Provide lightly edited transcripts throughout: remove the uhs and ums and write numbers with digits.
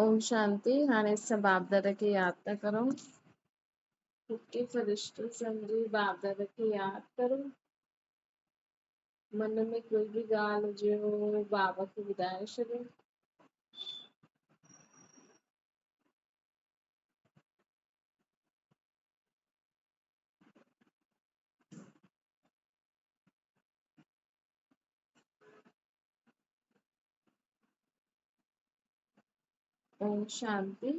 ओम शांति। हाणे सब बाप दादा खे याद था करो। के फरिश्तो समझी बाप दादा खे याद करो। मन में कोई भी ॻाल्हि हुजे बाबा खे ॿुधाए छॾियो। ओम शांति।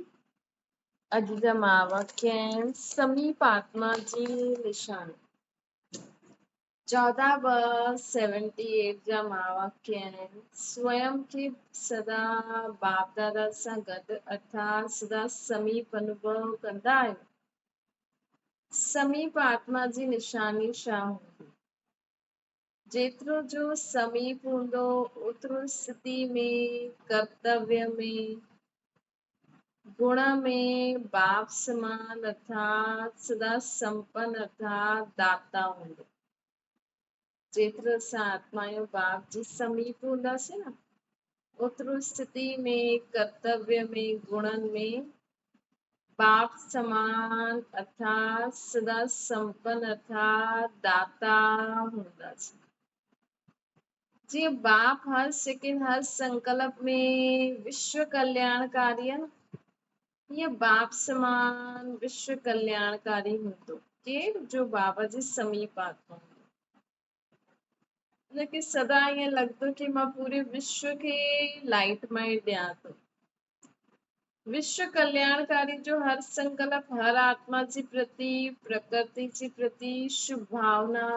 अॼु जा महावाक्य आहिनि समीप आत्मा जी निशानी। 14/78 जा महावाक्य आहिनि स्वयं खे सदा बाप दादा सां गॾु अर्थात सदा समीप अनुभव कंदा आहियो। समीप आत्मा जी निशानी छा हूंदी? जेतिरो जो समीप हूंदो ओतिरो स्थिति में कर्तव्य में गुण में बाप समान अर्थात सदा संपन्न अर्थात दाता हूंदो। जेतिरो असां आत्मा जो बाप जी समीप हूंदासीं न ओतिरो स्थिति में कर्तव्य में गुणनि में बाप समान अर्थात सदा संपन्न अर्थात दाता हूंदासीं। जीअं बाप हर सेकंड हर संकल्प में विश्व कल्याणकारी आहे न, हीअं बाप समान विश्व कल्याणकारी हूंदो केरु जो बाबा जे समीप आत्मा हूंदो। हुनखे सदा ईअं लॻंदो कि मां पूरे विश्व खे लाइट में ॾियां थो। विश्व कल्याणकारी जो हर संकल्प हर आत्मा जे प्रति प्रकृति जे प्रति शुभ भावना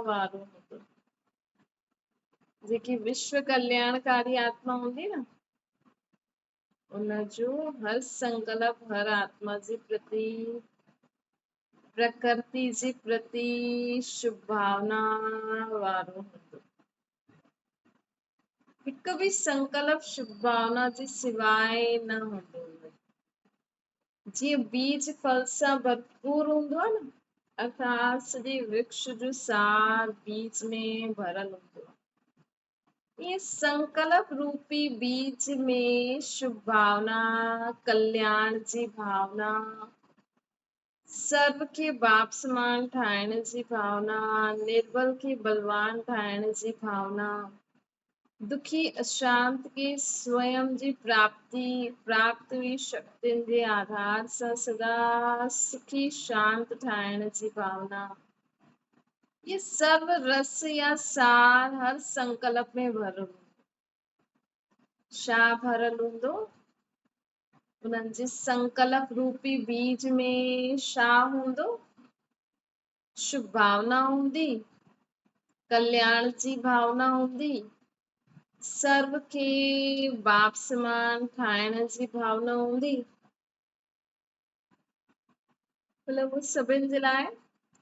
वारो हूंदो। जेकी विश्व कल्याणकारी आत्मा हूंदी न उनजो हर संकल्प हर आत्मा जे प्रति प्रकृति जे प्रति शुभ भावना वारो हूंदो। हिकु बि संकल्प शुभ भावना जे सिवाय न हूंदो। जीअं बीज फल सां भरपूर हूंदो आहे न अर्थात सॼे वृक्ष जो सार बीज में भरियल हूंदो आहे। ये संकल्प रूपी बीज में शुभ भावना कल्याण जी भावना सर्व खे बाप समान ठाहिण जी भावना निर्बल खे बलवान ठाहिण जी भावना दुखी अशांत के स्वयं जी प्राप्त हुई शक्तियुनि जे आधार सां सदा सुखी शांत ठाहिण जी भावना ये सर्व रस या सार हर संकल्प में भरियल छा भरियल हूंदो? उन्हनि जे संकल्प रूपी बीज में छा हूंदो? शुभ भावना हूंदी, कल्याण जी भावना हूंदी, सर्व खे बाप समान ठाहिण जी भावना हूंदी। मतलब वो सभिनि जे लाइ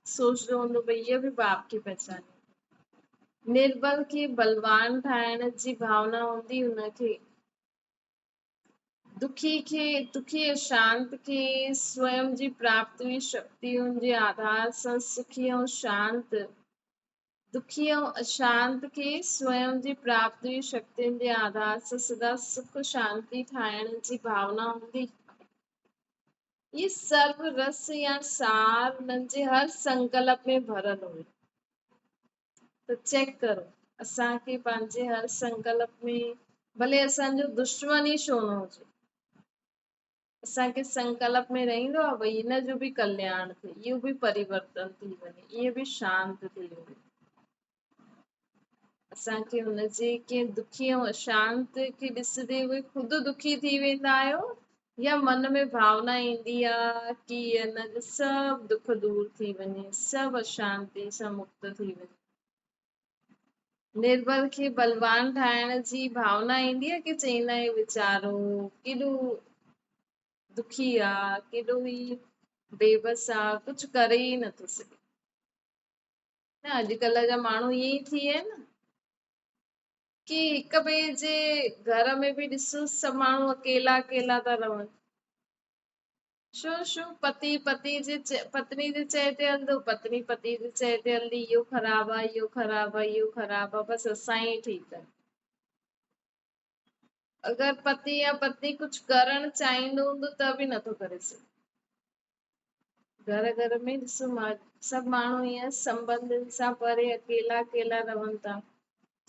सोचदो हूंदो भई इहा बि बाप खे पहचाने। निर्बल खे बलवान ठाहिण जी भावना हूंदी हुनखे। दुखी अशांत खे स्वयं जी प्राप्त हुई शक्तियुनि जे आधार सां सुखी ऐं शांत दुखी ऐं अशांत खे स्वयं जी प्राप्त हुई शक्तियुनि जे आधार सां सदा सुख शांति ठाहिण जी भावना हूंदी। ये सर्व रस या सार उन्हनि जे हर संकल्प में भरियल हुयो। त चेक करो असांखे पंहिंजे हर संकल्प में भले असांजो दुश्मन ई छो न हुजे असांखे संकल्प में रहंदो आहे भई हिन जो बि कल्याण थिए इहो बि परिवर्तन थी वञे इहो बि शांत थी वञे। असांखे हुनजे कंहिं दुखी ऐं अशांत खे ॾिसंदे उहे ख़ुदि दुखी थी वेंदा आहियो या मन में भावना ईंदी आहे कि हिन जो सभु दुख दूर थी वञे सभु अशांति सां मुक्त थी वञे। निर्बल खे बलवान ठाहिण जी भावना ईंदी आहे कि चईंदा आहियूं वीचारो केॾो दुखी आहे केॾो ई बेबस आहे कुझु करे ई नथो सघे न। अॼुकल्ह जा माण्हू ईअं ई थी विया आहिनि न कि हिक ॿिए जे घर में बि ॾिसो सभु माण्हू अकेला अकेला था रहनि। छो पत्नी जे चए ते हलंदो पत्नी पति जे चए ते हलंदी इहो ख़राबु आहे इहो ख़राबु आहे इहो ख़राबु आहे बसि असां ई ठीकु आहे। अगर पति या पत्नी कुछ करण चाहींदो हूंदो त बि नथो करे सघे। घर घर में ॾिसो सभु माण्हू ईअं संबंधनि सां परे अकेला अकेला रहनि था।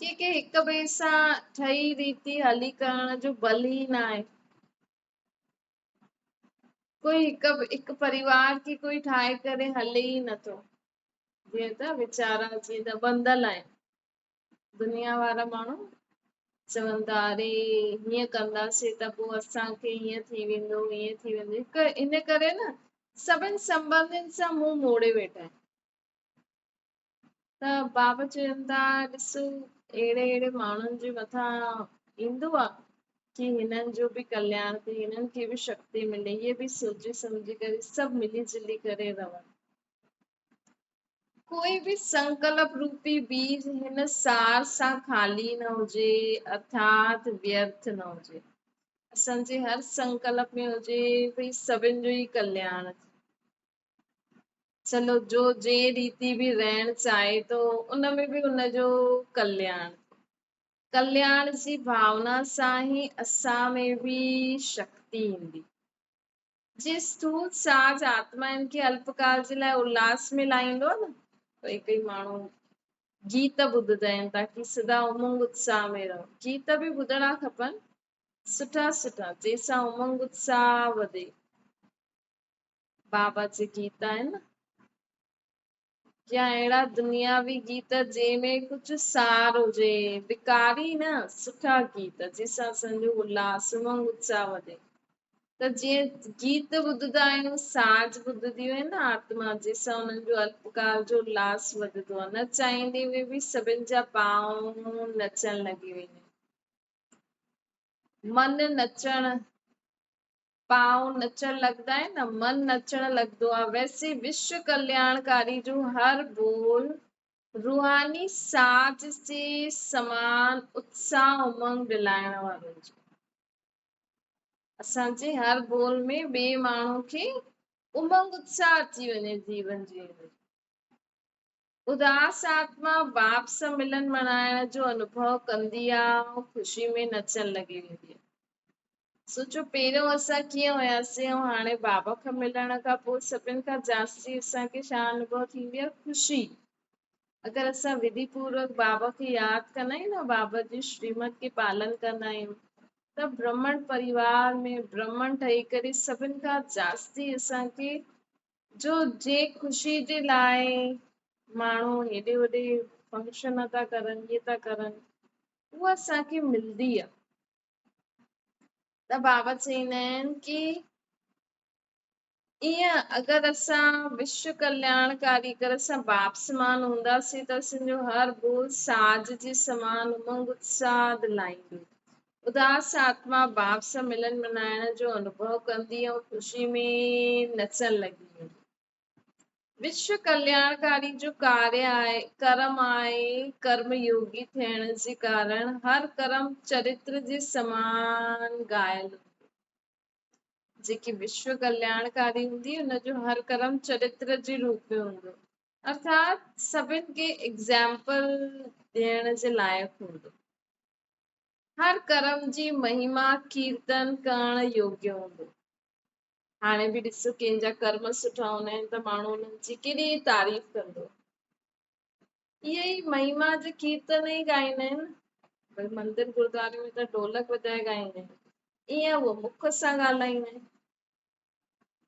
के हिक ॿिए सां ठही रीति हली करण जो बल ई न आहे। कोई हिकु परिवार खे कोई ठाहे करे हले ई नथो। जीअं त वीचारा जीअं त बंधल आहिनि। दुनिया वारा माण्हू चवनि था अरे हीअं कंदासीं त पोइ असांखे हीअं थी वेंदो हीअं थी वेंदो। इन करे न सभिनि संबंधनि सां मुंहुं मोड़े वेठा आहिनि। त बाबा चवनि था ॾिसो अहिड़े माण्हुनि जे मथां ईंदो आहे कि हिननि जो बि कल्याण थिए, हिननि खे बि शक्ति मिले, इहे बि सोचे सम्झी करे सभु मिली जुली करे रहनि। कोई बि संकल्प रूपी बीज हिन सार सां खाली न हुजे, अर्थात व्यर्थ न हुजे। असांजे हर संकल्प में हुजे भई सभिनि जो ई कल्याण। चलो जो जे रीति भी रहण चाहे तो उनमें भी उनजो कल्याण। कल्याण जी भावना सां ही असां में भी शक्ति ईंदी। जे स्थूल साज आत्माउनि खे अल्पकाल जे लाइ उल्लास में लाहींदो न, कई माण्हू गीत ॿुधंदा आहिनि ताकी सदा उमंग उत्साह में रहो। गीत भी ॿुधणा खपनि सुठा सुठा जंहिंसां उमंग उत्साह वधे। बाबा जे गीत आहिनि न, या अहिड़ा दुनियावी गीत जंहिंमें कुछ सार हुजे, विकारी न सुठा गीत जंहिंसां असांजो उल्लास उमंग उत्साह वधे। त जीअं गीत ॿुधंदा आहियूं, साज ॿुधंदियूं आहिनि न आत्मा, जंहिंसां उन्हनि जो अल्पकाल जो उल्लास वधंदो आहे। न चाहींदे हुए बि सभिनि जा पांव नचण लॻी वेंदा आहिनि। मन नचण, पांव नचण लॻंदा आहिनि न, मन नचण लॻंदो आहे। वैसे विश्व कल्याणकारी जो हर बोल रूहानी साज जे समान उत्साह उमंग दिलाइण वारो हुजे। असांजे हर बोल में ॿिए माण्हू खे उमंग उत्साह अची वञे जीवन जी। उदास आत्मा बाप सां मिलन मनाइण जो अनुभव कंदी आहे, ख़ुशी में नचण लॻी वेंदी आहे। सोचो पहिरियों असां कीअं हुयासीं ऐं हाणे बाबा खां मिलण खां पोइ सभिनि खां जास्ती असांखे छा अनुभव थींदी आहे? ख़ुशी। अगरि असां विधि पूर्वक बाबा खे यादि कंदा आहियूं न, बाबा जी श्रीमत खे पालन कंदा आहियूं, त ब्रह्मण परिवार में ब्रह्मण ठही करे सभिनि खां जास्ती असांखे जो जे ख़ुशी जे लाइ माण्हू हेॾे होॾे फंक्शन था करनि, इहे था करनि, उहा असांखे मिलंदी आहे। त बाबा चवंदा आहिनि कि ईअं अगरि असां विश्व कल्याणकारी अगरि असां बाप समान हूंदासीं त असांजो हर बोल साज जे समान उमंग उत्साह दिलाईंदो। उदास आत्मा बाप सां मिलन मनाइण जो अनुभव कंदी ऐं ख़ुशी में नचण लॻी वेंदी। विश्व कल्याणकारी जो कार्य आहे, कर्म आहे, कर्म योगी थियण जे कारण हर कर्म चरित्र जे समान घायल। जेकी विश्व कल्याणकारी हूंदी हुनजो हर कर्म चरित्र जे रूप में हूंदो, अर्थात सभिनि खे एग्जाम्पल ॾियण जे लाइक़ हूंदो। हर कर्म जी महिमा कीर्तन करण योग्य हूंदो। हाणे बि ॾिसो कंहिंजा कर्म सुठा हूंदा आहिनि त माण्हू उन्हनि जी केॾी तारीफ़ कंदो। इहे ई महिमा जे कीर्तन ई ॻाईंदा आहिनि। भई मंदिर गुरुद्वारे में त ढोलक वॼाए ॻाईंदा आहिनि, ईअं उहो मुख सां ॻाल्हाईंदा आहिनि।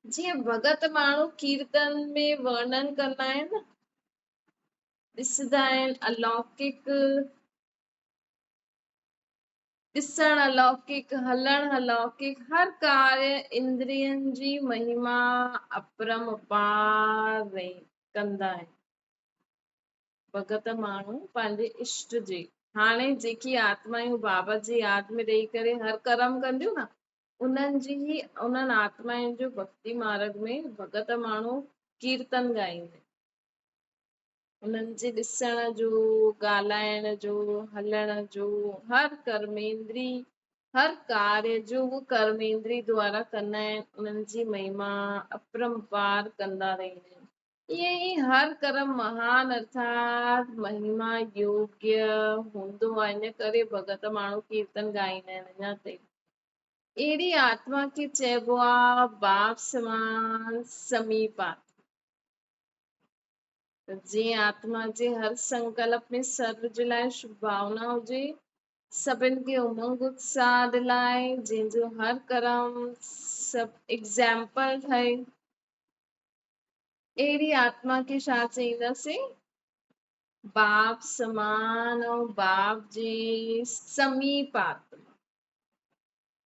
जीअं भगत माण्हू कीर्तन में वर्णन कंदा आहिनि न, ॾिसंदा आहिनि अलौकिक, ॾिसण अलौकिक, हलण अलौकिक, हर कार्य इंद्रियनि जी महिमा अपरंपार कंदा आहिनि। भगत माण्हू पंहिंजे इष्ट जे, हाणे जेकी आत्मायूं बाबा जी यादि में रही करे हर कर्म कंदियूं न, उन्हनि आत्माउनि जो भक्ति मार्ग में भगत माण्हू कीर्तन ॻाईंदा। उन्हनि जे ॾिसण जो, ॻाल्हाइण जो, हलण जो, हर कर्मेंद्री, हर कार्य जो उहो कर्मेंद्री द्वारा कंदा आहिनि, उन्हनि जी महिमा अपरंपार कंदा रहंदा आहिनि। ईअं ई हर कर्म महान अर्थात महिमा योग्य हूंदो आहे, इन करे भगत माण्हू कीर्तन ॻाईंदा आहिनि अञा ताईं। अहिड़ी आत्मा खे चइबो आहे बाप समान समीप आत्मा। जीअं आत्मा जे हर संकल्प में सर्व जे लाइ शुभ भावना हुजे, सभिनि खे उमंग उत्साह दिलाए, जंहिंजो हर कर्म सभु एग्जाम्पल ठहे, अहिड़ी आत्मा खे छा चईंदासीं? बाप समान ऐं बाप जे समीप आत्मा।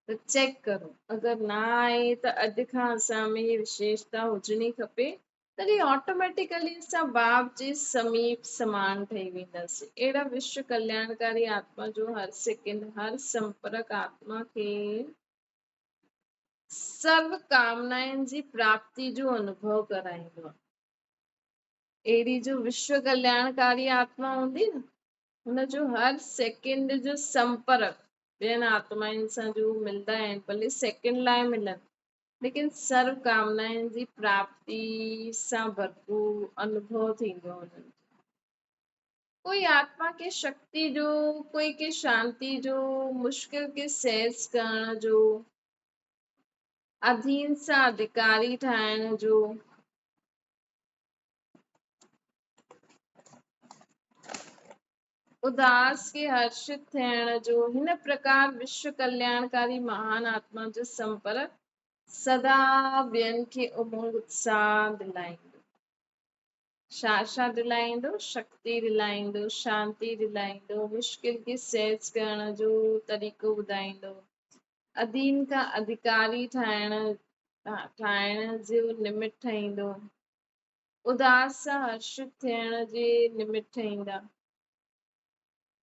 त चेक करो, अगरि ना आहे त अॼु खां असां में इहा विशेषता हुजणी खपे, तॾहिं ऑटोमेटिकली असां बाप जे समीप समान ठही वेंदासीं। अहिड़ा विश्व कल्याणकारी आत्मा जो हर सेकेंड हर संपर्क आत्मा खे सर्व कामनाउनि जी प्राप्ति जो अनुभव कराईंदो आहे। अहिड़ी जो विश्व कल्याणकारी आत्मा हूंदी न, हुनजो हर सेकेंड जो संपर्क ॿियनि आत्माउनि सां जो मिलंदा आहिनि, भले सेकेंड लाइ मिलनि, लेकिन सर्व कामनाउनि जी प्राप्ति सां भरपूर अनुभव थींदो आहे हुननि। कोई आत्मा खे शक्ति जो, कोई खे शांति जो, मुश्किल खे सहज करण जो, अधीन सां अधिकारी ठाहिण जो, उदास खे हर्षित थियण जो, हिन प्रकार विश्व कल्याणकारी महान आत्मा जो संपर्क सदा ॿियनि खे उमंग उत्साह दिलाईंदो। छा दिलाईंदो? शक्ति दिलाईंदो, शांति दिलाईंदो, मुश्किल खे सहज करण जो तरीक़ो ॿुधाईंदो, अधीन खां अधिकारी ठाहिण जो निमित ठाहींदो, उदास सां हर्षित थियण जे निमित ठाहींदा।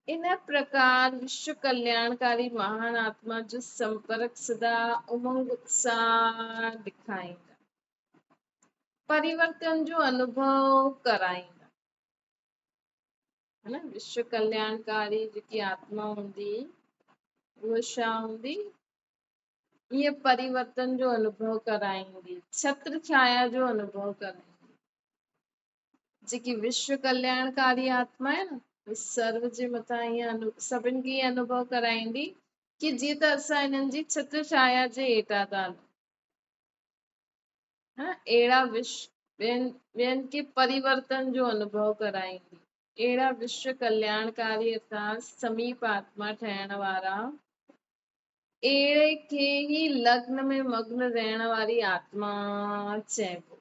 इन प्रकार विश्व कल्याणकारी महान आत्मा जो संपर्क सदा उमंग उत्साह दिखाईंदा, परिवर्तन जो अनुभव कराईंदा, है न। विश्व कल्याणकारी जेकी आत्मा हूंदी उहा छा हूंदी? ईअं परिवर्तन जो अनुभव कराईंदी, छत्र छाया जो अनुभव कराईंदी। जेकी विश्व कल्याणकारी आत्मा आहे न, सर्व जे मथां ईअं सभिनि खे ईअं अनुभव कराईंदी कि जीअं त असां हिननि जी छत्र छाया जे हेठां था हलूं, अहिड़ा ॿियनि खे परिवर्तन जो अनुभव कराईंदी। अहिड़ा विश्व कल्याणकारी अर्थात समीप आत्मा ठहण वारा, अहिड़े खे ई लग्न में मग्न रहण वारी आत्मा चइबो।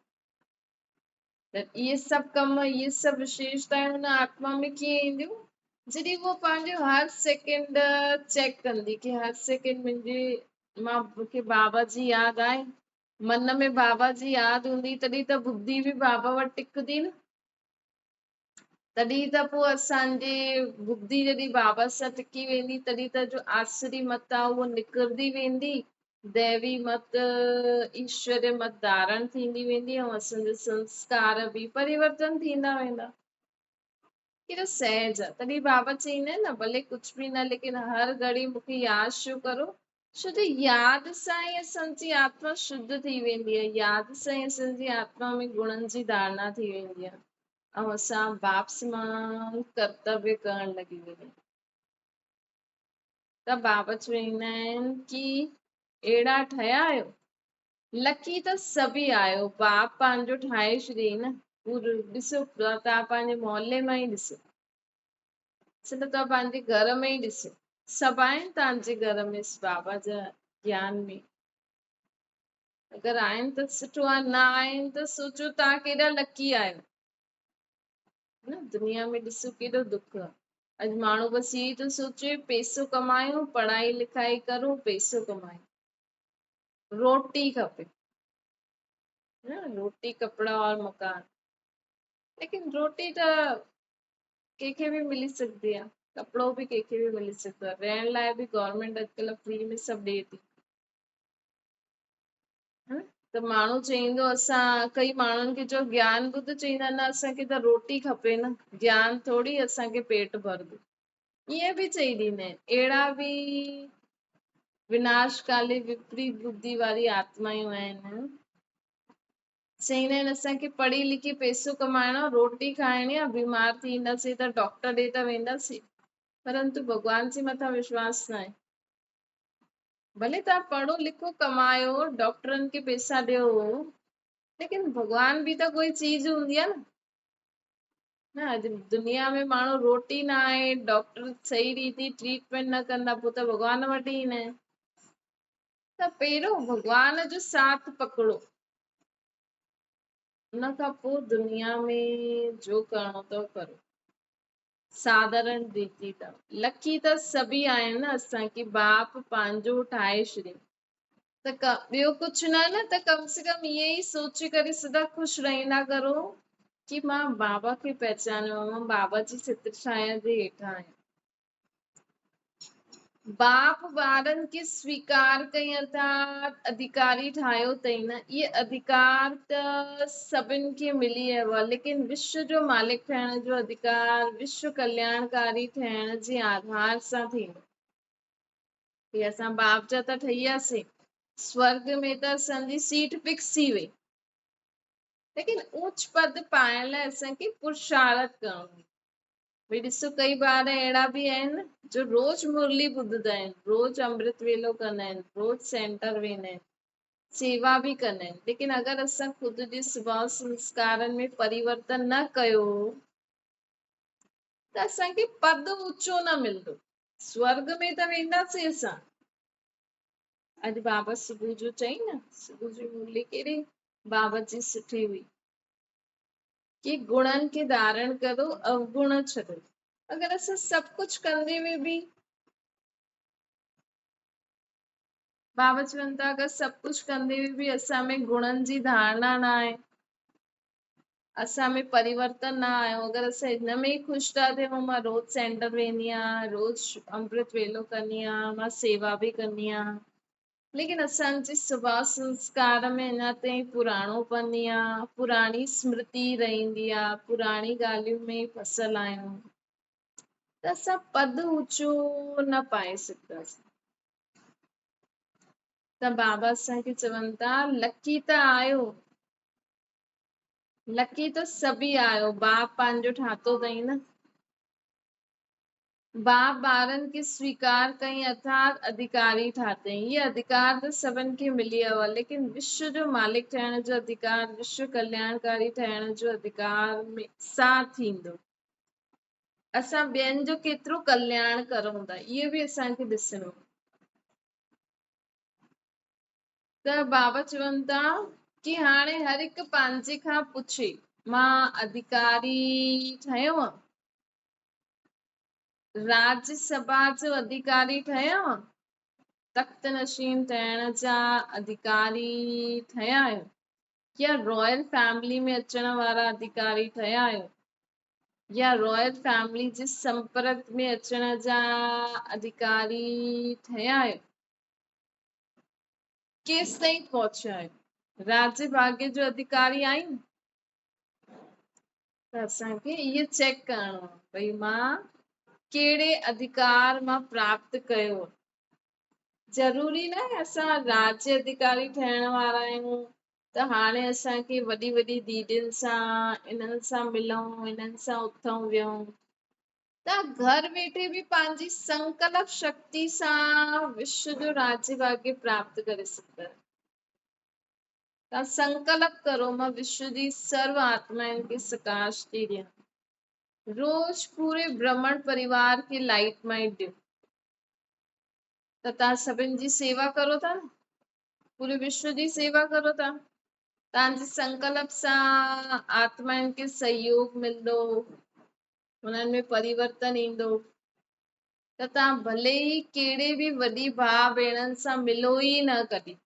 त इहे सभु कम, इहे सभु विशेषताऊं हुन आत्मा में कीअं ईंदियूं? जॾहिं वो पंहिंजो हर सेकेंड चेक कंदी कि हर सेकेंड मूंखे बाबा जी यादि आहे, मन में बाबा जी यादि हूंदी, तॾहिं त बुद्धि बि बाबा वटि टिकदी न। तॾहिं त पोइ असांजी बुद्धि जॾहिं बाबा सां टिकी वेंदी, तॾहिं त जो आसुरी मत आहे उहो निकिरंदी वेंदी, दैवी मत ईश्वरीय मत धारण थींदी वेंदी, ऐं असांजा संस्कार बि परिवर्तन थींदा वेंदा। केॾो सहज आहे। तॾहिं बाबा चईंदा आहिनि न, भले कुझु बि न, लेकिन हर घड़ी मूंखे यादि छो करो, छो त यादि सां ई असांजी आत्मा शुद्ध थी वेंदी आहे, यादि सां ई असांजी आत्मा में गुणनि जी धारणा थी वेंदी आहे, ऐं असां बाप समान कर्तव्य करण लॻी वेंदा आहियूं। त बाबा चवंदा आहिनि कि अहिड़ा ठहिया आहियो, लकी त सभी आहियो, बाप पंहिंजो ठाहे छॾियईं न। ॾिसो, तव्हां पंहिंजे मोहल्ले मां ई ॾिसो, छो त तव्हां पंहिंजे घर में ई ॾिसो, सभु आहिनि तव्हांजे घर में बाबा जा ज्ञान में। अगरि आहिनि त सुठो आहे, न आहिनि त सोचो तव्हां केॾा लकी आहियो न। दुनिया में ॾिसो केॾो दुख आहे। अॼु माण्हू बसि इहो थो सोचे पैसो कमायूं, पढ़ाई लिखाई करूं, पैसो कमायूं, रोटी खपे न, रोटी कपिड़ा और मकान। लेकिन रोटी त कंहिंखे बि मिली सघंदी आहे, कपिड़ो बि कंहिंखे बि मिली सघंदो आहे, रहण लाइ बि गवर्नमेंट अॼुकल्ह फ्री में सभु ॾिए थी। त माण्हू चईंदो, असां कई माण्हुनि खे जो ज्ञान ॿुध, चईंदा न असांखे त रोटी खपे न, ज्ञान थोरी असांखे पेट भरंदो, ईअं बि चई ॾींदा आहिनि। अहिड़ा बि विनाशकाली विपरीत बुद्धि वारी आत्मायूं आहिनि चईंदा आहिनि असांखे पढ़ी लिखी पैसो कमाइणो, रोटी खाइणी आहे, बीमार थींदासीं त डॉक्टर ॾे त वेंदासीं, परंतु भॻवान जे मथां विश्वास न आहे। भले तव्हां पढ़ो लिखो कमायो, डॉक्टरनि खे पैसा ॾियो, लेकिन भॻवान बि त कोई चीज हूंदी आहे न। न अॼु दुनिया में माण्हू रोटी न आहे, डॉक्टर सही रीति ट्रीटमेंट न कंदा, पोइ त भॻवान वटि ईंदा आहिनि। त पहिरियों भॻवान जो साथ पकड़ो, उन खां पोइ दुनिया में जो करणो अथव करो। साधारण रीति अथव। लकी त सभी आहिनि न, असांखे बाप पंहिंजो ठाहे छॾियो त ॿियो कुझु न, न त कम से कम इहे ई सोचे करे सदा ख़ुशि रहंदा करो कि मां बाबा खे पहचानियो, मां बाबा जी चित्र छाया जे हेठां आहियां। बाप ॿारनि खे स्वीकार कई अर्थात अधिकारी ठाहियो अथई न, इहे अधिकार त सभिनि खे मिली वियो आहे, लेकिन विश्व जो मालिक ठहिण जो अधिकार विश्व कल्याणकारी थियण जे आधार सां थींदो। कि असां बाप जा त ठही वियासीं, स्वर्ग में त असांजी सीट फिक्स थी वई, लेकिन ऊच पद पाइण लाइ असांखे पुरुषार्थ करणो। भई ॾिसो कई ॿार अहिड़ा बि आहिनि जो रोज मुरली ॿुधंदा आहिनि, रोज अमृत वेलो कंदा आहिनि, रोज सेंटर वेंदा आहिनि, सेवा बि कंदा आहिनि, लेकिन अगरि असां ख़ुदि जे स्वभाव संस्कारनि में परिवर्तन न कयो त असांखे पद ऊचो न मिलंदो। स्वर्ग में त वेंदासीं असां। अॼु बाबा सुबुह जो चई न, सुबुह जी मुरली केॾी बाबा जी सुठी हुई कि गुणनि खे धारण करो, अवगुण छॾो। अगरि असां सभु कुझु कंदे हुए बि बाबा चवनि था अगरि सभु कुझु कंदे हुए बि असां में गुणनि जी धारणा न आहे, असां में परिवर्तन न आयो, अगरि असां हिन में ई ख़ुशि था थियूं, मां रोज सेंटर वेंदी आहियां, रोज अमृत वेलो कंदी आहियां, मां सेवा बि कंदी आहियां, लेकिन असांजे स्वभाव संस्कार में अञा ताईं पुराणोपन आहे, पुराणी स्मृति रहंदी आहे, पुराणी ॻाल्हियुनि में फसियल आहियूं, त असां पद ऊचो न पाए सघंदासीं। त बाबा असांखे चवनि था लकी त आहियो, लकी त सभी आहियो, बाप पंहिंजो ठातो अथई न। बाप ॿारनि खे स्वीकार कई अर्थात अधिकारी ठातई, ये अधिकार त सभिनि खे मिली वियो आहे, लेकिन विश्व जो मालिक ठहिण जो अधिकार, विश्व कल्याणकारी ठहिण जो अधिकार में सां थींदो। असां ॿियनि जो केतिरो कल्याण करूं था, इहो बि असांखे ॾिसणो। त बाबा चवनि था कि हाणे हर हिकु पंहिंजे खां पुछे मां अधिकारी ठहियो, राज्यसभा जो अधिकारी ठहियो, तख्त नशीन ठहिण जा अधिकारी ठहिया आहियो, या रॉयल फैमिली में अचण वारा अधिकारी ठहिया आहियो, या रॉयल फैमिली जे संपर्क में अचण जा अधिकारी ठहिया आहियो, केसि ताईं पहुचिया आहियो, राज्य भाग्य जो अधिकारी आहियूं। त असांखे इहो चेक करणो आहे भई मां कहिड़े अधिकार मां प्राप्त कयो। ज़रूरी न आहे असां राज्य अधिकारी ठहिण वारा आहियूं त हाणे असांखे वॾी वॾी दीदियुनि सां इन्हनि सां मिलूं, इन्हनि सां उथूं वियूं। त घर वेठे बि पंहिंजी संकल्प शक्ति सां विश्व जो राज्य भाग्य प्राप्त करे सघंदा आहियो। तव्हां संकल्प करो मां विश्व जी सर्व आत्माउनि खे सकाश थी ॾियां, रोज पूरे ब्रह्मण परिवार खे लाइट माइट ॾियो, त तव्हां सभिनि जी सेवा करो था न, पूरे विश्व जी सेवा करो था। तव्हांजे संकल्प सां आत्माउनि खे सहयोग मिलंदो, हुननि में परिवर्तन ईंदो, त तव्हां भले ई कहिड़े बि वॾी भाउ भेणनि सां मिलो ई न कॾहिं,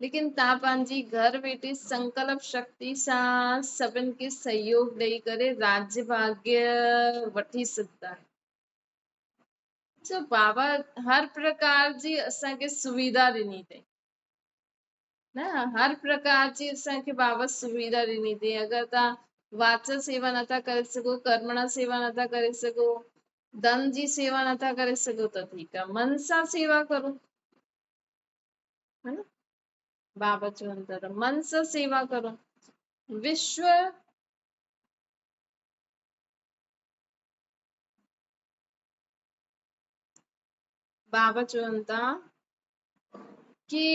लेकिन तव्हां पंहिंजी घर वेठे संकल्प शक्ति सां सभिनि खे सहयोग ॾेई करे राज्य भाग्य वठी सघंदा आहियो। जो बाबा हर प्रकार जी असांखे सुविधा ॾिनी अथई न, हर प्रकार जी असांखे बाबा सुविधा ॾिनी अथई। अगरि तव्हां वाच सेवा नथा करे सघो, कर्मणा सेवा नथा करे सघो, धन जी सेवा नथा करे सघो, त ठीकु आहे मन सां सेवा करो, है न। बाबा चवनि था त मन सां सेवा करो। विश्व बाबा चवनि था कि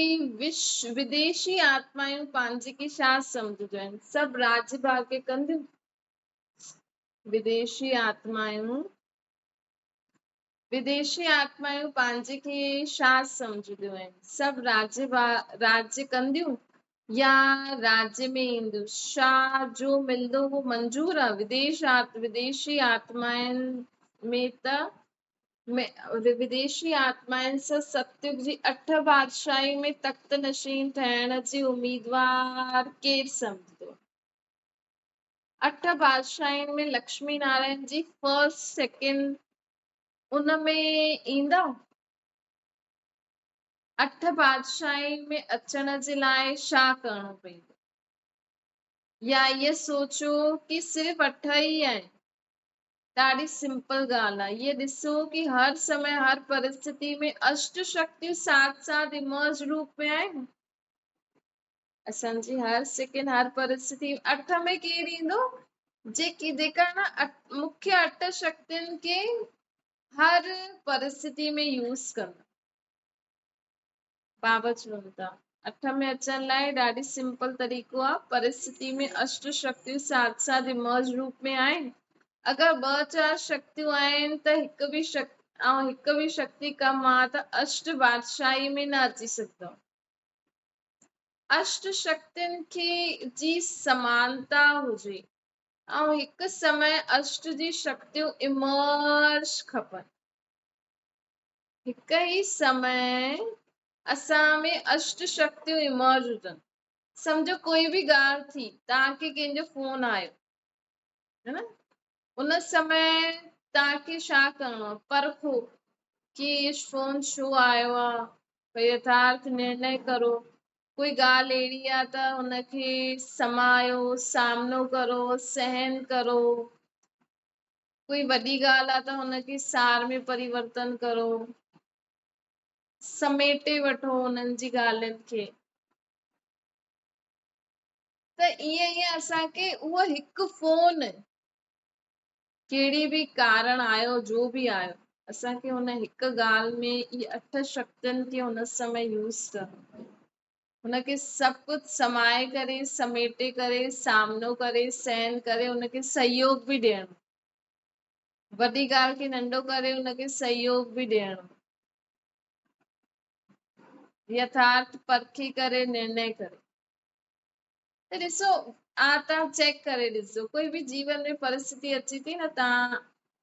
विदेशी आत्मायूं पंहिंजे खे छा सम्झंदियूं आहिनि, सभु राज्य भाग्य कंदियूं। विदेशी आत्मायूं पंहिंजे खे छा सम्झंदियूं आहिनि, सभु राज्य कंदियूं या राज्य में ईंदियूं। छा जो मिलंदो वो मंजूर आहे। विदेशी आत्माउनि में त विदेशी आत्माउनि सां सतयुग जी 8 बादशाही में तख्त नशीन ठहण जी उम्मीदवार केरु सम्झंदो। 8 बादशाहियुनि में लक्ष्मी नारायण जी फर्स्ट सेकेंड उनमें ईंदा। 8 बादशाहियुनि में अचण जे लाइ छा करणो पवंदो, या ये सोचो कि सिर्फ़ 8 ही आहिनि। ॾाढी सिंपल ॻाल्हि आहे। ये ॾिसो कि हर समय हर परिस्थिति में अष्ट शक्तियूं साथ साथ इमर्ज रूप में आहिनि। असांजी हर सेकेंड हर परिस्थिति 8 में केरु ईंदो, जेका न मुख्य 8 शक्तियुनि खे हर परिस्थिति में यूज़ कंदा। बाबा चवनि था 8 में अचण लाइ ॾाढी सिंपल तरीक़ो आहे। परिस्थिति में अष्ट शक्तियूं साथ साथ इमर्ज रूप में आहिनि। अगर 2-4 शक्तियूं आहिनि त हिकु बि शक्ति कम आहे त अष्ट बादशाही में न अची सघंदो। अष्ट शक्तियुनि खे जी समानता हुजे ऐं हिकु समय अष्ट जी शक्तियूं इमर्ज खपनि। हिकु ई समय असां में अष्ट शक्तियूं इमर्ज हुजनि। सम्झो कोई बि ॻाल्हि थी, तव्हांखे कंहिंजो फोन आयो है न, उन समय तव्हांखे छा करणो आहे, परखो कि फोन छो आयो आहे, भई यथार्थ निर्णय करो। कोई ॻाल्हि अहिड़ी आहे त हुनखे समायो, सामनो करो, सहन करो। कोई वॾी ॻाल्हि आहे त हुनखे सार में परिवर्तन करो, समेटे वठो हुननि जी ॻाल्हियुनि खे। त ईअं ई असांखे उहो हिकु फोन, कहिड़ी बि कारण आयो जो बि आयो, असांखे हुन हिकु ॻाल्हि में इहे 8 शक्तियुनि खे हुन समय यूज़ करणो, हुनखे सभु कुझु समाए करे, समेटे करे, सामनो करे, सहन करे, हुनखे सहयोग बि ॾियणो। वॾी ॻाल्हि खे नंढो करे हुनखे सहयोग बि ॾियणो। यथार्थ परखी करे निर्णय करे। त ॾिसो, तव्हां चेक करे ॾिसो, कोई बि जीवन में परिस्थिति अचे थी न, तव्हां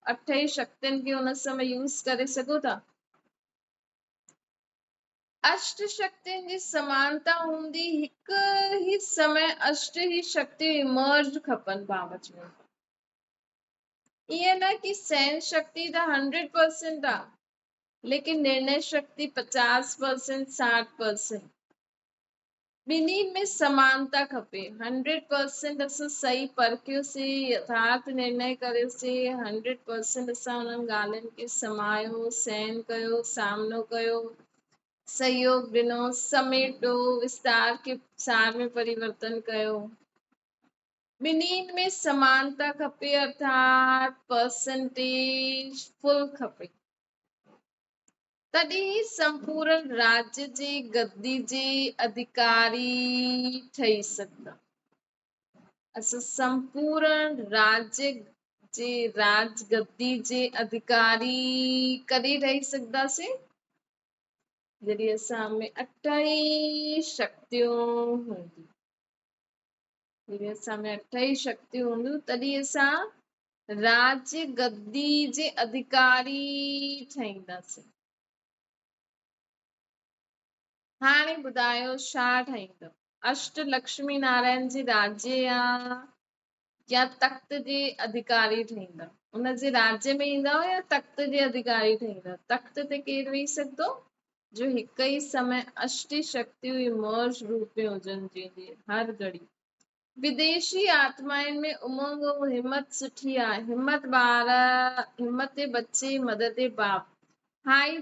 8 ही शक्तियुनि खे हुन समय यूज़ करे सघो था। अष्ट शक्तियुनि जी समानता हूंदी, हिकु ही समय अष्ट ही शक्तियूं इमर्ज खपनि। बाबा चवनि ईअं न कि सहन शक्ति त 100% आहे, लेकिन निर्णय शक्ति 50%, 60%। ॿिन्ही में समानता खपे। 100% असां सही परखियोसीं, यथार्थ निर्णय करियोसीं, 100% असां हुननि ॻाल्हियुनि खे समायो, सहन कयो, सामनो कयो, सहयोग ॾिनो, समेटो, विस्तार के सार में परिवर्तन कयो। ॿिन्ही में समानता खपे, अर्थात परसेंटेज फुल खपे। तॾहिं संपूर्ण राज्य जे गद्दी जे अधिकारी ठही सघंदा। असां संपूर्ण राज्य जे राजगद्दी जे अधिकारी कॾहिं ठही सघंदासीं, जॾहिं असां में 8 ही शक्तियूं हूंदियूं। जॾहिं असां में 8 ही शक्तियूं हूंदियूं तॾहिं असां राज्य गद्दी जे अधिकारी ठहींदासीं। हाणे ॿुधायो छा ठाहींदव, अष्ट लक्ष्मी नारायण जी राज्य या तख्त जे अधिकारी ठहींदव। उनजे राज्य में ईंदव या तख्त जे अधिकारी ठहींदव। तख्त ते केरु वेही सघंदो, जो हिकु ही समय अष्ट शक्तियूं इमर्ज रूप में हुजनि, जंहिंजी हर घड़ी। विदेशी आत्माउनि में उमंग और हिम्मत सुठी आहे। हिम्मत बच्चे, मदद बाप। हाई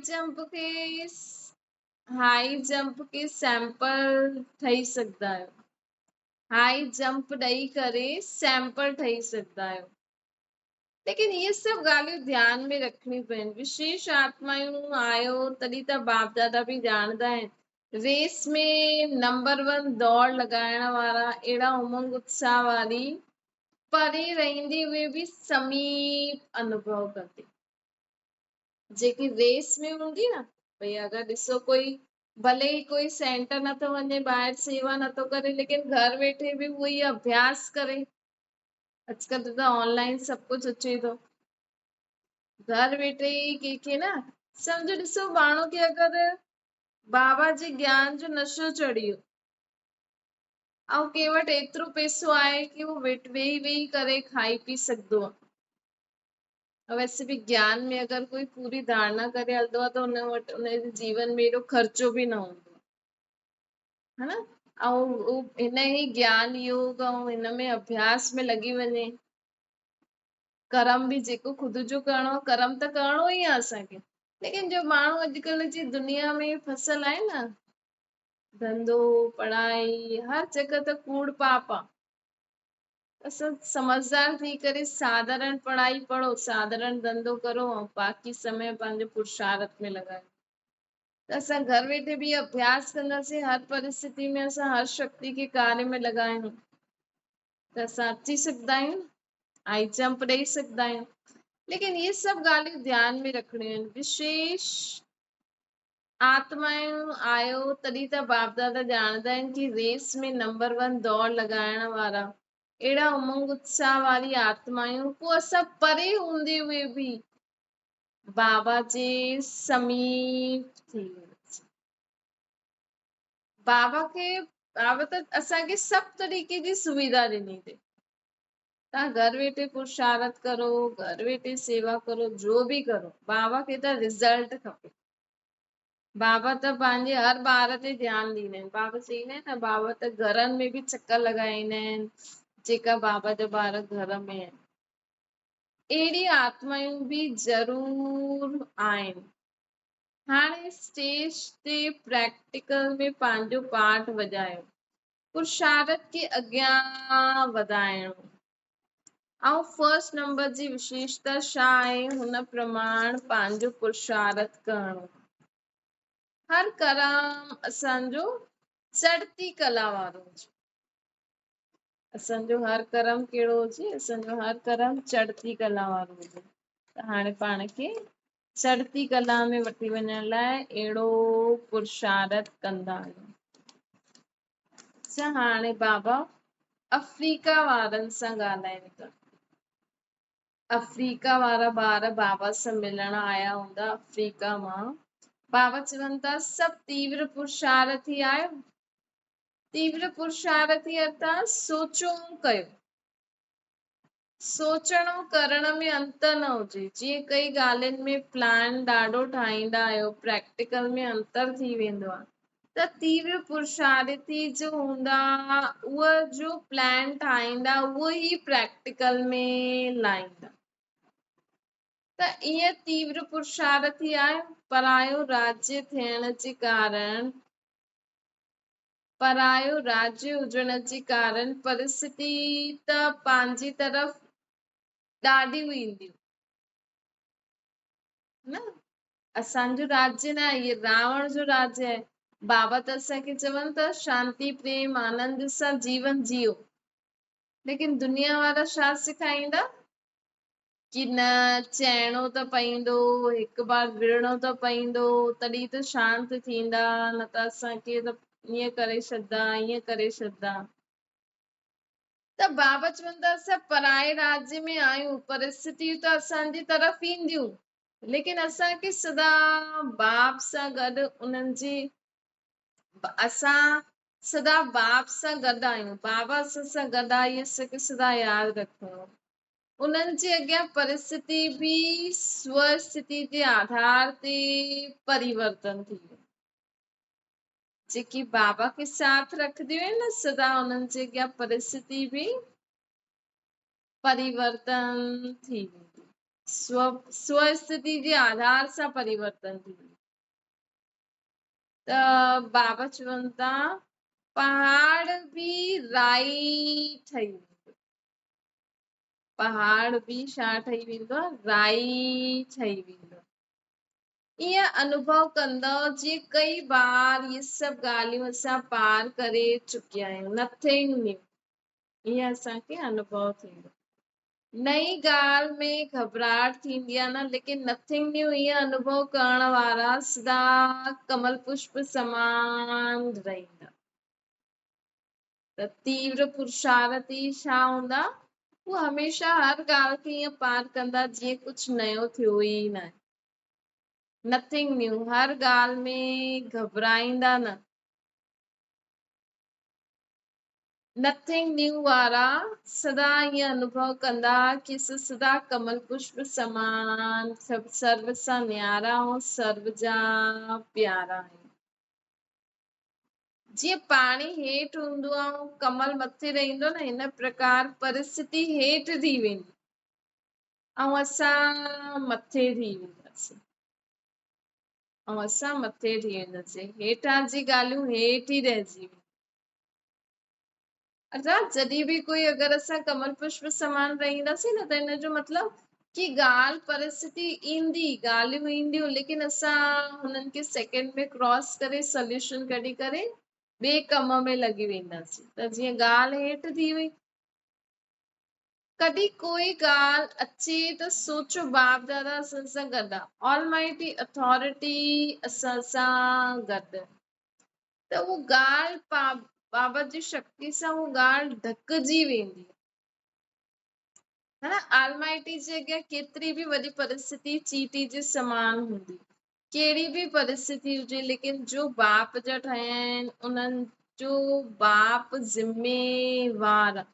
जंप के सैंपल ठही सघंदा आहियो। हाई जंप ॾेई करे सैंपल ठही सघंदा आहियो। लेकिन इहे सभु ॻाल्हियूं ध्यान में रखणियूं पवनि। विशेष आत्माऊं आयो तॾहिं त बाप दादा बि ॼाणंदा आहिनि। रेस में नंबर 1 दौड़ लॻाइण वारा, अहिड़ा उमंग उत्साह वारी, परे रहंदे हुए बि समीप अनुभव कंदी। जेकी रेस में हूंदी न, भई अगरि ॾिसो कोई भले ई कोई सेंटर नथो वञे, ॿाहिरि सेवा नथो करे, लेकिन घर वेठे बि उहो ई अभ्यास करे। अॼुकल्ह त ऑनलाइन सभु कुझु अचे थो। घर वेठे ई कंहिंखे न सम्झो, ॾिसो माण्हू खे अगरि बाबा जे ज्ञान जो नशो चढ़ी वियो ऐं कंहिं वटि एतिरो पैसो आहे कि उहो वेही वेही करे खाई पी सघंदो आहे। वैसे बि ज्ञान में अगरि कोई पूरी धारणा करे हलंदो आहे त हुन वटि हुनजे जीवन में एॾो ख़र्चो बि न हूंदो है न। ऐं हिन ई ज्ञान योग ऐं हिन में अभ्यास में लॻी वञे। कर्म बि जेको ख़ुदि जो करिणो आहे, कर्म त करिणो ई आहे असांखे। लेकिन जो माण्हू अॼुकल्ह जी दुनिया में फसल आहे न, धंधो पढ़ाई हर जगह त कूड़ पाप आहे। असां समझदार थी करे साधारण पढ़ाई पढ़ो, साधारण धंधो करो ऐं बाक़ी समय पंहिंजो पुरुषार्थ में लॻायो। त असां घर वेठे बि अभ्यास कंदासीं, हर परिस्थिति में असां हर शक्ति खे कार्य में लॻायूं त असां अची सघंदा आहियूं, हाई जंप ॾेई सघंदा आहियूं। लेकिन इहे सभु ॻाल्हियूं ध्यान में रखणियूं आहिनि। विशेष आत्माऊं आयो तॾहिं त बाप दादा ॼाणंदा आहिनि कि रेस में नंबर 1 दौड़ लॻाइण वारा, अहिड़ा उमंग उत्साह वारी आत्माऊं पोइ असां परे हूंदे हुए बि बाबा जे समीप थी वेंदासीं। बाबा त असांखे सभु तरीक़े जी सुविधा ॾिनी अथई। तव्हां घर वेठे पुरुषार्थ करो, घर वेठे सेवा करो, जो बि करो, बाबा खे त रिज़ल्ट खपे। बाबा त पंहिंजे हर ॿार ते ध्यानु ॾींदा आहिनि। बाबा चईंदा आहिनि न, बाबा त घरनि में बि चकर लॻाईंदा आहिनि जेका बाबा जा ॿार घर में आहिनि। अहिड़ी आत्माऊं बि ज़रूर आहिनि। हाणे स्टेज ते प्रैक्टिकल में पंहिंजो पार्ट वॼायो, पुरुषार्थ खे अॻियां वधाइणो। ऐं फर्स्ट नंबर जी विशेषता छा आहे? हुन प्रमाण पंहिंजो पुरुषार्थ करणो। हर कर्म असांजो चढ़ती कला वारो हुजे। असांजो हर कर्म कहिड़ो हुजे? असांजो हर कर्म चढ़ती कला वारो हुजे। त हाणे पाण खे चढ़ती कला में वठी वञण लाइ अहिड़ो पुरुषार्थ कंदा आहियूं। हाणे बाबा अफ्रीका वारनि सां ॻाल्हाइनि था। अफ्रीका वारा ॿार बाबा सां मिलण आया हूंदा अफ्रीका मां। बाबा चवनि था, सभु तीव्र पुरुषार्थी आहियो। तीव्र पुरुषार्थी अर्थात सोचो कयो। सोचण करण में अंतर न हुजे। जीअं कई ॻाल्हियुनि में प्लान ॾाढो ठाहींदा आहियो, प्रैक्टिकल में अंतर थी वेंदो आहे। त तीव्र पुरुषार्थी जो हूंदा, उहो जो प्लान ठाहींदा उहो ई प्रैक्टिकल में लाहींदा। त ईअं तीव्र पुरुषार्थी आहे। परायो राज्य थियण जे कारण, परायो राज्य हुजण जे कारण परिस्थिति त पंहिंजी तरफ़ ॾाढियूं ईंदियूं न। असांजो राज्य न आहे, इहे रावण जो राज्य आहे। बाबा त असांखे चवनि था शांति प्रेम आनंद सां जीवन जियो। लेकिन दुनिया वारा छा सेखारींदा कि न, चइणो त पवंदो, हिकु बार विढ़णो त पवंदो, तॾहिं त शांत थींदा, न त असांखे त ईअं करे छॾंदा, ईअं करे छॾंदा। त बाबा चवनि था असां पराए राज्य में आहियूं, परिस्थितियूं त असांजी तरफ़ ईंदियूं, लेकिन असांखे सदा बाप सां गॾु उन्हनि जी, असां सदा बाप सां गॾु आहियूं। बाबा असां सां गॾु आहे, इहो असांखे सदा यादि रखिणो। उन्हनि जे अॻियां परिस्थिति बि स्वस्थिति जे आधार ते परिवर्तन थी वियो। जेकी बाबा खे साथ रखंदियूं आहिनि न, सदा उन्हनि जे अॻियां परिस्थिति बि परिवर्तन थी वेंदी। स्वस्थिति जे आधार सां परिवर्तन थी वेंदी। त बाबा चवनि था, पहाड़ बि राई ठही वेंदो। पहाड़ भी छा ठही वेंदो आहे, राई ठही वेंदो। ईअं अनुभव कंदव जीअं कई बार ये सभु ॻाल्हियूं असां पार करे चुकिया आहियूं। नथिंग न्यू, ईअं असांखे अनुभव थींदो। नई ॻाल्हि में घबराहट थींदी आहे न, लेकिन नथिंग न्यू ईअं अनुभव करण वारा सदा कमल पुष्प समान रहंदा। त तीव्र पुरुषार्थी छा हूंदा, वो हमेशा हर ॻाल्हि खे ईअं पार कंदा जीअं कुझु नयो थियो ई न आहे। नथिंग न्यू, हर ॻाल्हि में घबराईंदा न। नथिंग न्यू वारा सदा ईअं अनुभव कंदा कि असां सदा कमल पुष्प समान सर्व सां न्यारा ऐं सर्व जा प्यारा आहियूं। जीअं पाणी हेठि हूंदो आहे ऐं कमल मथे रहंदो न, हिन प्रकार परिस्थिति हेठि थी वेंदी ऐं असां मथे थी वेंदासीं। हेठां जी ॻाल्हियूं हेठि ई रहिजी वेंदियूं। अर्थात जॾहिं बि कोई अगरि असां कमल पुष्प समान रहंदासीं न, त हिन जो मतिलबु कि ॻाल्हि परिस्थिति ईंदी, ॻाल्हियूं ईंदियूं, लेकिन असां हुननि खे सेकेंड में क्रॉस करे सोल्यूशन कढी करे ॿिए कम में लॻी वेंदासीं। त जीअं ॻाल्हि हेठि थी वई, कॾहिं कोई ॻाल्हि अचे त सोचो बाप दादा असां सां गॾु आहे, ऑलमाइटी अथॉरिटी असां सां गॾु, त उहो ॻाल्हि बाबा जी शक्ति सां उहो ॻाल्हि ढकिजी वेंदी है न। ऑलमाइटी जे अॻियां केतिरी बि वॾी परिस्थिति चीटी जे समान हूंदी, कहिड़ी बि परिस्थिति हुजे, लेकिन जो बाप जा ठहिया आहिनि उन्हनि जो बाप ज़िम्मेवार,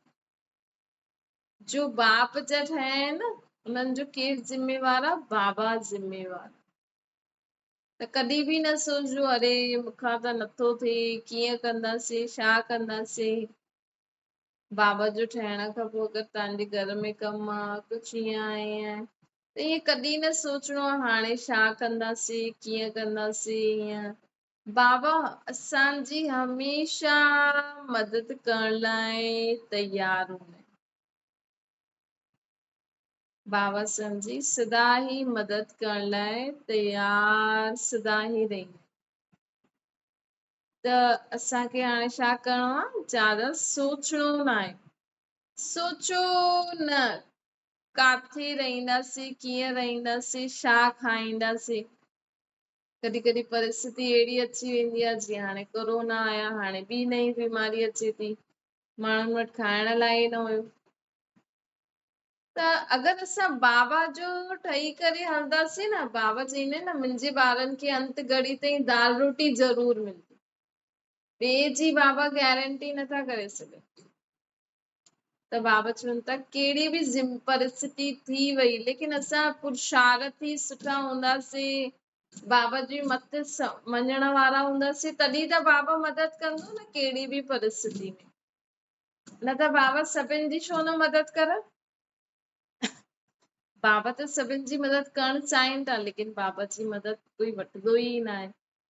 जो बाप जा ठहिया आहिनि उन्हनि जो केरु ज़िम्मेवार आहे, बाबा ज़िम्मेवार। त कॾहिं बि न सोचो अरे मूंखां त नथो थिए, कीअं कंदासीं, छा कंदासीं। बाबा जो ठहिण खां पोइ अगरि तव्हांजे घर में कमु आहे, कुझु ईअं आहे त ईअं कॾहिं न सोचणो आहे हाणे छा कंदासीं, कीअं कंदासीं। ईअं बाबा असांजी हमेशह मदद करण लाइ तयार हूंदा आहिनि। बाबा समझी सदा ही मदद करण लाइ तयार सदा ही रहंदा। त असांखे हाणे छा करिणो आहे, ज्यादा सोचणो न आहे। सोचो न काथे रहंदासीं, कीअं रहंदासीं, छा खाईंदासीं। कॾहिं कॾहिं परिस्थिति अहिड़ी अची वेंदी आहे, जीअं हाणे कोरोना आया, हाणे ॿी नई बीमारी अचे थी, माण्हुनि वटि खाइण लाइ न हुयो। त अगरि असां बाबा जो ठही करे हलंदासीं न, बाबा चईंदा आहिनि न मुंहिंजे ॿारनि खे अंत घड़ी ताईं दाल रोटी ज़रूर मिलंदी, ॿिए जी बाबा गारंटी नथा करे सघनि। त बाबा चवनि था कहिड़ी बि परिस्थिति थी वई, लेकिन असां पुरुषार्थी सुठा हूंदासीं, बाबा जी मत मञण वारा हूंदासीं, तॾहिं त बाबा मदद कंदो न कहिड़ी बि परिस्थिति में। न त बाबा सभिनि जी छो न मदद करनि। बाबा त सभिनि जी मदद करणु चाहिनि था, लेकिन बाबा जी मदद कोई वठंदो ई न आहे,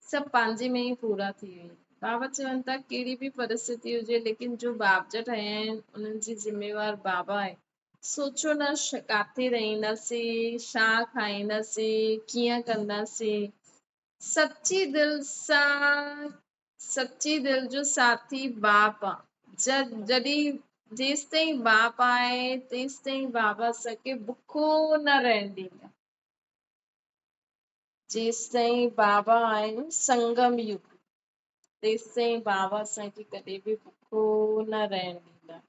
सभु पंहिंजे में ई पूरा थी वेंदा। बाबा चवनि था कहिड़ी बि परिस्थिति हुजे, लेकिन जो बाप जा ठहिया आहिनि उन्हनि जी ज़िम्मेवार बाबा आहे। सोचो न काथे रहंदासीं, छा खाईंदासीं, कीअं कंदासीं। सच्ची दिल सां, सच्ची दिल जो साथी बाप आहे। जॾहिं जेसि ताईं बाप आहे तेसि ताईं बाबा असांखे बुखो न रहण ॾींदा। जेसि ताईं बाबा आहिनि संगम युग, तेसि ताईं बाबा असांखे कॾहिं बि बुखो न रहण ॾींदा।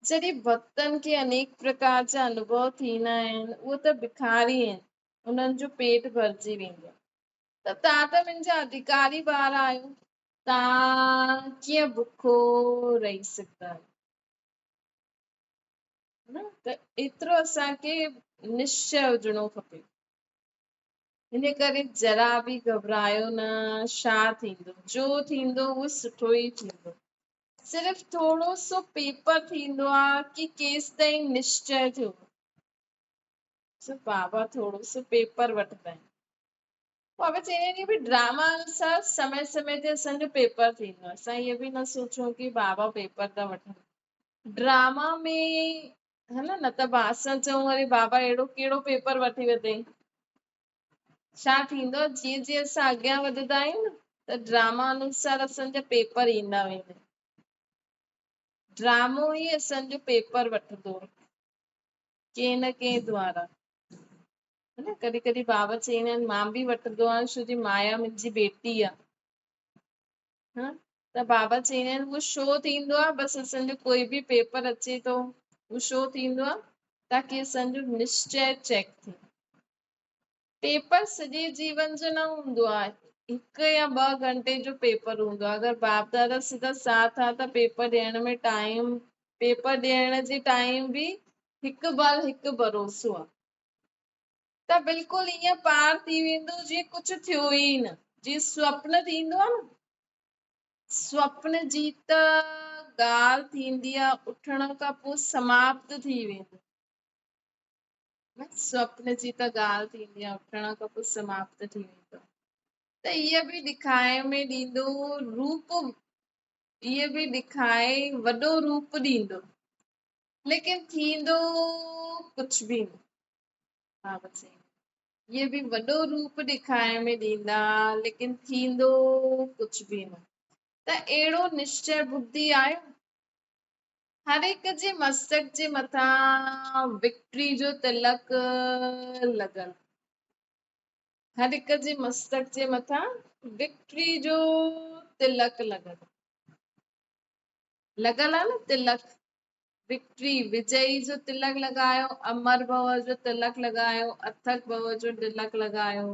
जॾहिं भक्तनि खे अनेक प्रकार जा अनुभव थींदा आहिनि, उहे त भिखारी आहिनि, उन्हनि जो पेट भरिजी वेंदो आहे। त तव्हां त मुंहिंजा अधिकारी ॿार आहियो, तव्हां कीअं बुखो रही सघंदा आहियो। त एतिरो असांखे निश्चय हुजणो खपे। हिन करे जरा बि घबरायो न, छा थींदो, जो थींदो उहो सुठो ई थींदो। सिर्फ़ु थोरो सो पेपर थींदो आहे कि केसि ताईं निश्चय थियो। बाबा थोरो सो पेपर वठंदा आहिनि, હવે चईं भी ड्रामा अनुसार समय समय ते असांजो पेपर थींदो आहे। असां इहे बि न सोचूं कि बाबा पेपर था वठनि। ड्रामा में है न त असां चऊं अरे बाबा अहिड़ो कहिड़ो पेपर वठी वरितई। छा थींदो आहे जीअं जीअं असां अॻियां वधंदा आहियूं न त ड्रामा अनुसार असांजा पेपर ईंदा वेंदा आहिनि। ड्रामो ई असांजो पेपर वठंदो कंहिं न कंहिं द्वारा। है न कॾहिं कॾहिं बाबा चईंदा आहिनि मां बि वठंदो आहियां छो जी माया मुंहिंजी बेटी आहे। हा त बाबा चईंदा आहिनि उहो शो थींदो आहे बसि असांजो कोई बि पेपर अचे थो उहो शो थींदो आहे ताकी असांजो निश्चय चेक थिए। पेपर सॼे जीवन जो न हूंदो आहे। 1 या 2 घंटे जो पेपर हूंदो आहे। अगरि बाप दादा सिधा साथ आहे त पेपर ॾियण में टाइम पेपर ॾियण जी टाइम बि हिकु बार हिकु भरोसो आहे। त बिल्कुलु ईअं पार थी वेंदो जीअं कुझु थियो ई न। जीअं स्वप्न थींदो आहे न स्वप्न जी त ॻाल्हि थींदी आहे उथण खां पोइ समाप्त थी वेंदो। स्वप्न जी त ॻाल्हि थींदी आहे उथण खां पोइ समाप्त थी वेंदो। त इहा बि ॾेखारे में ॾींदो रूप इहे बि ॾेखारे वॾो रूप ॾींदो लेकिन थींदो कुझु बि न। हा बस इहे बि वॾो रूप ॾेखारे में ॾींदा लेकिन थींदो कुझु बि न। त अहिड़ो निश्चय बुद्धि आहे हर हिक जे मस्तक जे मथां विक्ट्री जो तिलक लॻल। हर हिक जे मस्तक जे मथां विक्ट्री जो तिलक लॻल आहे न तिलक विक्ट्री विजयी जो तिलक लॻायो अमर भव जो तिलक लॻायो अथक भव जो तिलक लॻायो।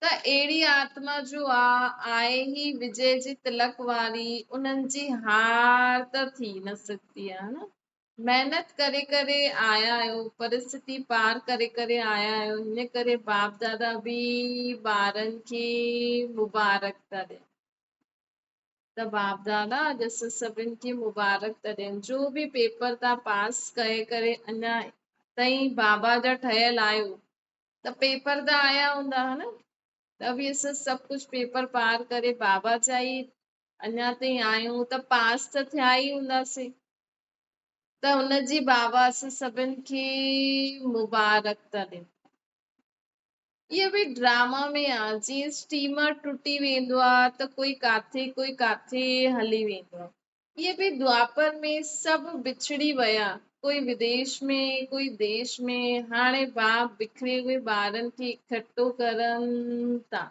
त अहिड़ी आत्मा जो आहे ही विजय जी तिलक वारी उन्हनि जी हार त थी न सघंदी आहे न। महिनत करे करे आया आहियो परिस्थिति पार करे करे आया आहियो हिन करे बाप दादा बि ॿारनि खे मुबारक था ॾियनि। त बाप दादा अॼु सभिनि खे मुबारक था ॾियनि जो बि पेपर था पास करे करे अञा ताईं बाबा जा ठहियल आहियो त पेपर त आया हूंदा हा न त बि असां सभु कुझु पेपर पार करे बाबा जा ई अञा ताईं आहियूं त पास त थिया ई हूंदासीं। त हुनजी बाबा असां सभिनि खे मुबारक था ॾियूं। इहो बि ड्रामा में आहे जीअं स्टीमर टुटी वेंदो आहे त कोई काथे हली वेंदो आहे। इहे बि द्वापर में सभु बिछड़ी विया कोई विदेश में कोई देश में हाणे बाप बिखरे हुए ॿारनि खे इकठो करनि था।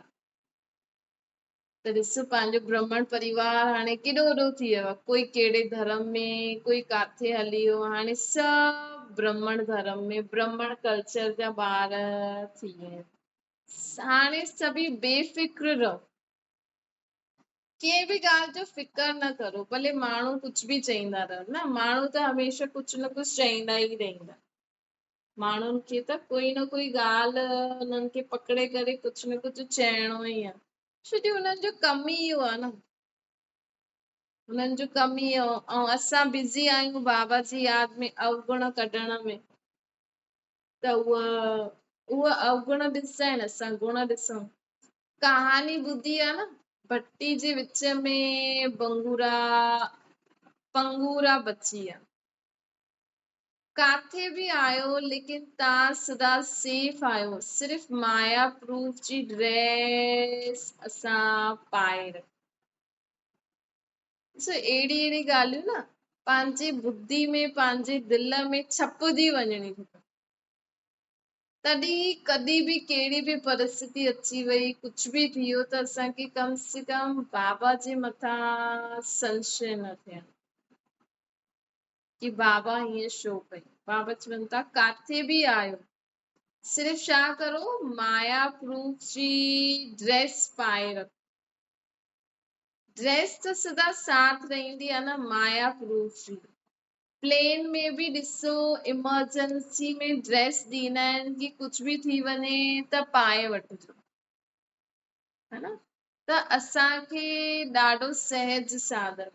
त ॾिसो पंहिंजो ब्राह्मण परिवार हाणे केॾो वॾो थी वियो आहे कोई कहिड़े धर्म में कोई काथे हली वियो हाणे सभु ब्राह्मण धर्म में ब्राह्मण कल्चर जा ॿार थी विया आहिनि। हाणे सभी बेफ़िक्र रहो कंहिं बि ॻाल्हि जो फिकर न करो भले माण्हू कुझु बि चईंदा रहनि न माण्हू त हमेशह कुझु न कुझु चईंदा ई रहंदा। माण्हुनि खे त कोई न कोई ॻाल्हि उन्हनि खे पकड़े करे कुझु न कुझु चइणो ई आहे छो जो हुननि जो कमु ई इहो आहे न। हुननि जो कमु ई ऐं असां बिज़ी आहियूं बाबा जी यादि में अवगुण कढण में त उहा अवगुण ॾिसंदा आहिनि असां गुण ॾिसूं। कहानी ॿुधी आहे न भट्टी जे विच में पंगूरा बची विया काथे बि आयो लेकिन तव्हां सदा सेफ आहियो सिर्फ़ माया प्रूफ जी ड्रेस असां पाए रखो। अहिड़ी अहिड़ी ॻाल्हियूं न पंहिंजी बुद्धि में पंहिंजे दिल में छपजी वञणी खपे। तॾहिं कॾहिं बि कहिड़ी बि परिस्थिति अची वई कुझु बि थी वियो त असांखे कम से कम बाबा जे मथां संशय न थियणु कि बाबा हीअं छो कई। बाबा चवनि था काथे बि आयो सिर्फ़ छा करो माया प्रूफ जी ड्रेस पाए रखो। ड्रेस त सदा साथ रहंदी आहे न माया प्रूफ जी। प्लेन में बि ॾिसो इमरजेंसी में ड्रेस ॾींदा आहिनि कि कुझु बि थी वञे त पाए वठिजो है न। त असांखे ॾाढो सहज साधन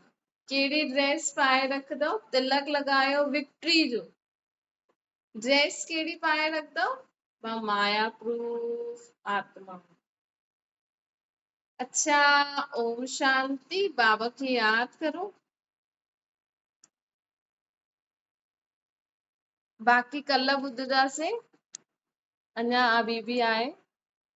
कहिड़ी ड्रेस पाए रखंदव तिलक लॻायो विक्ट्री जो ड्रेस कहिड़ी पाए रखंदव माया प्रूफ आत्मा अच्छा, ओम शांति। बाबा खे याद करो। बाक़ी कल्ह ॿुधदासीं। अञा अभी भी आहे।